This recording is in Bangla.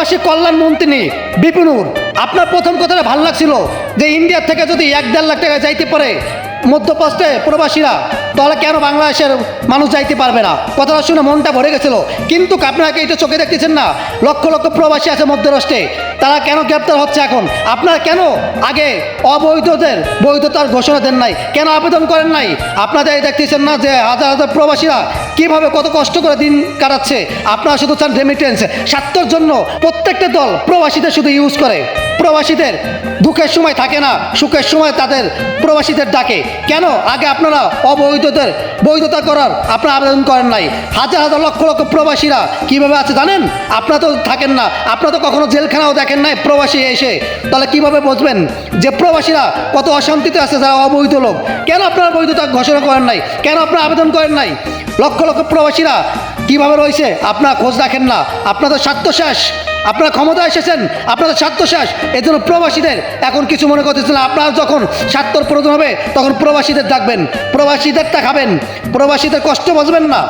প্রবাসী কল্যাণ মন্ত্রী বিপিনুর, আপনার প্রথম কথাটা ভালো লাগছিল যে ইন্ডিয়ার থেকে যদি 1-1.5 লাখ টাকা যাইতে পারে মধ্যপ্রাচ্যে প্রবাসীরা, তাহলে কেন বাংলাদেশের মানুষ যাইতে পারবে না? কথাটা শুনে মনটা ভরে গেছিল। কিন্তু আপনারা কি এটা চোখে দেখতেছেন না? লক্ষ লক্ষ প্রবাসী আছে মধ্যরাষ্ট্রে, তারা কেন গ্রেপ্তার হচ্ছে এখন? আপনারা কেন আগে অবৈধদের বৈধতার ঘোষণা দেন নাই? কেন আবেদন করেন নাই? আপনাদের দেখতেছেন না যে হাজার হাজার প্রবাসীরা কিভাবে কত কষ্ট করে দিন কাটাচ্ছে? আপনারা শুধু চান রেমিটেন্স, স্বার্থের জন্য প্রত্যেকটা দল প্রবাসীদের শুধু ইউজ করে। প্রবাসীদের দুঃখের সময় থাকে না, সুখের সময় তাদের প্রবাসীদের ডাকে। কেন আগে আপনারা অবৈধদের বৈধতা করার আপনারা আবেদন করেন নাই? হাজার হাজার লক্ষ লক্ষ প্রবাসীরা কিভাবে আছে জানেন? আপনারা তো থাকেন না, আপনারা তো কখনো জেলখানাও দেখেন নাই প্রবাসী এসে, তাহলে কিভাবে বুঝবেন যে প্রবাসীরা কত অশান্তিতে আছে যারা অবৈধ লোক? কেন আপনারা বৈধতা ঘোষণা করেন নাই? কেন আপনারা আবেদন করেন নাই? লক্ষ লক্ষ প্রবাসীরা কিভাবে রয়েছে আপনারা খোঁজ রাখেন না? আপনাদের স্বার্থ শেষ, আপনারা ক্ষমতা এসেছেন, আপনাদের স্বার্থ শেষ। এই জন্য প্রবাসীদের এখন কিছু মনে করতেছেন। আপনারা যখন স্বার্থর প্রয়োজন হবে তখন প্রবাসীদের ডাকবেন, প্রবাসীদেরটা খাবেন, প্রবাসীদের কষ্ট বুঝবেন না।